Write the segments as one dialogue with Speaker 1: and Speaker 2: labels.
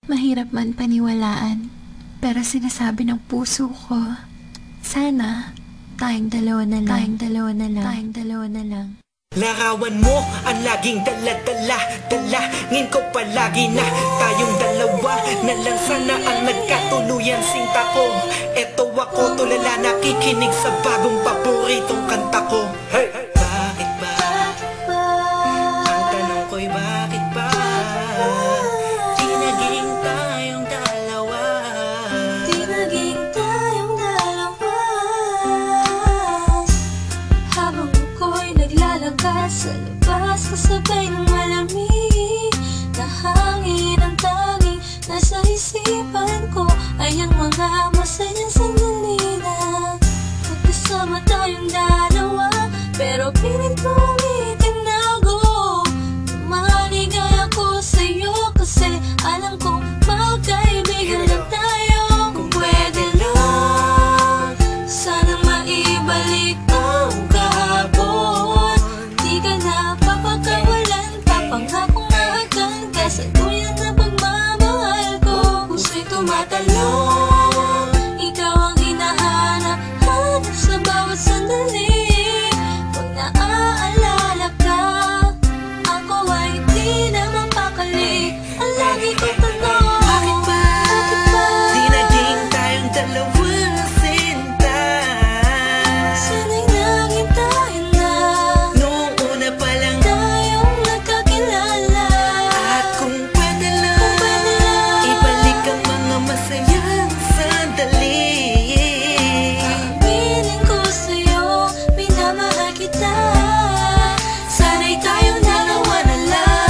Speaker 1: Mahirap man paniwalaan, pero sinasabi ng puso ko, sana tayong dalawa na lang, tayong dalawa na lang.
Speaker 2: Larawan mo ang laging dala-dala, dalangin ko palagi na tayong dalawa na lang sana ang nagkatuluyan. Sinta ko, eto ako tulala, nakikinig sa bagong paboritong kanta ko. Hey! Bakit ba? Ang tanong ko'y bakit ba? Di naging tayong dalawa.
Speaker 3: Di naging tayong dalawa. Habang ako'y naglalakad sa labas, kasabay ng malamig na hangin, ang tanging nasa isipan ko ay ang mga masayang sandali na magkasama tayong dalawa. Pero pilit ko itinago, maligay ako sa'yo kasi alam kong magkaibigan lang tayo. Kung pwede lang, sana maibalik ang kahapon. Di ka na papakawalan, papangakong mahagan ka sa duyan na pagmamahal ko. Puso'y tumatalon, ikaw ang hinahanap sa bawat sandali. Pag naaalala ka, ako ay di na mapakali. Ang lagi kong tanong, bakit ba?
Speaker 2: Di naging tayong dalawa, sinta.
Speaker 3: Sana'y naging tayo na
Speaker 2: Noong una pa lang
Speaker 3: tayong nagkakilala.
Speaker 2: at kung pwede lang, ibalik ang mga masayang sandali.
Speaker 3: Aminin ko sa'yo, minamahal kita. Sana'y tayong dalawa na lang.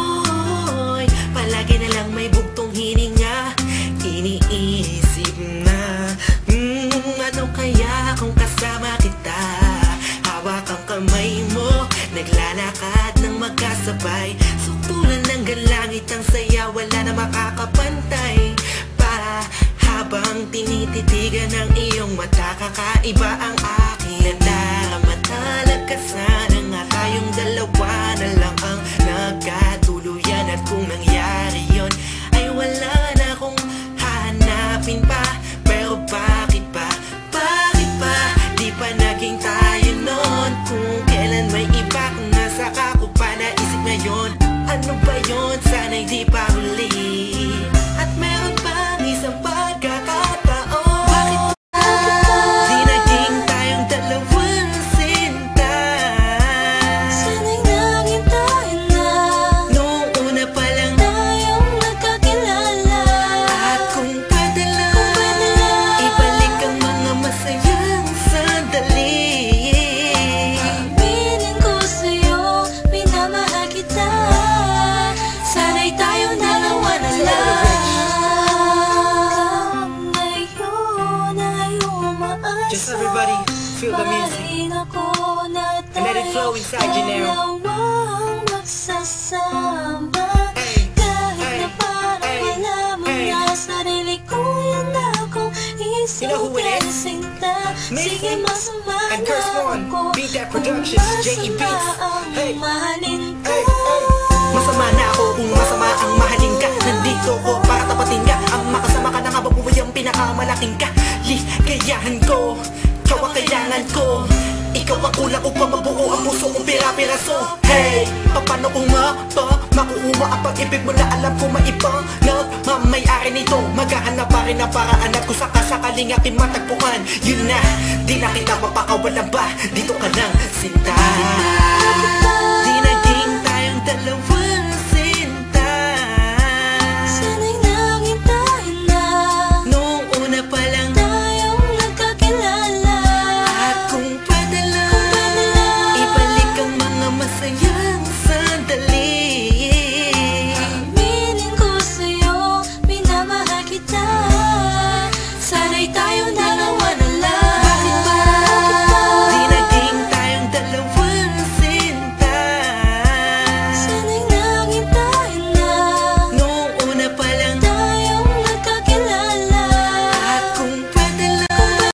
Speaker 2: Ako'y palagi na lang may bugtong hininga, iniisip na ano kaya kung kasama kita. Hawak ang kamay mo, naglalakad ng magkasabay, sutulan ng galangit ang saya, wala na makakapantay pa. Habang tinititigan ng iyong mata, kakaiba ang aking nadarama. Talaga sana nga tayong dalawa na lang ang nagkatuluyan. At kung nangyari yun, ay wala na akong hahanapin pa. Pero bakit ba? Bakit ba? Di pa naging tayo nun? Kung kailan may iba, kung nasa ka ko pa naisip ngayon. Ano ba yun? Sana'y di pa huli. At meron pang isang pagkakataon. Bakit di naging tayong dalawa, sinta?
Speaker 3: Sana'y naging tayo na
Speaker 2: Noong una pa lang
Speaker 3: tayong nagkakilala.
Speaker 2: at kung pwede lang, ibalik ang mga masayang sandali.
Speaker 3: Aminin ko sa'yo, minamahal kita. Sana'y tayong dalawa na lang. Ngayon ay umaasa.
Speaker 2: Just everybody feel the music
Speaker 3: Mahalin ako na
Speaker 2: and let it flow inside you now.
Speaker 3: dalawang magsasama.
Speaker 2: Hey,
Speaker 3: Kahit
Speaker 2: hey,
Speaker 3: na parang
Speaker 2: hey,
Speaker 3: wala mo
Speaker 2: hey.
Speaker 3: na sarili ko, yan akong
Speaker 2: You know who it
Speaker 3: isipin
Speaker 2: is?
Speaker 3: sinta. Sige,
Speaker 2: Mason
Speaker 3: masama
Speaker 2: and Curse
Speaker 3: na
Speaker 2: One,
Speaker 3: ako
Speaker 2: Beat That
Speaker 3: kung
Speaker 2: Productions, J.E. Beats.
Speaker 3: masama ang
Speaker 2: Hey,
Speaker 3: mahalin ka.
Speaker 2: hey, hey. Masama na ako kung masama ang mahalin ka. Nandito ko para tapatin ka. Ang makasama ka na nga babuhay ang pinakamalaking ka. Ligayahan ko, ikaw ang kailangan ko. Ikaw ang kulang upang mabuo ang puso kong pira-piraso. Hey, paano kung makukuha ang pag-ibig mo na alam ko maibang nagmamayari nito? Maghahanap pa rin ang paraan at kung sakasakaling aking matagpuan, yun na, di na kita mapakawalan ba? Dito ka lang, sinta.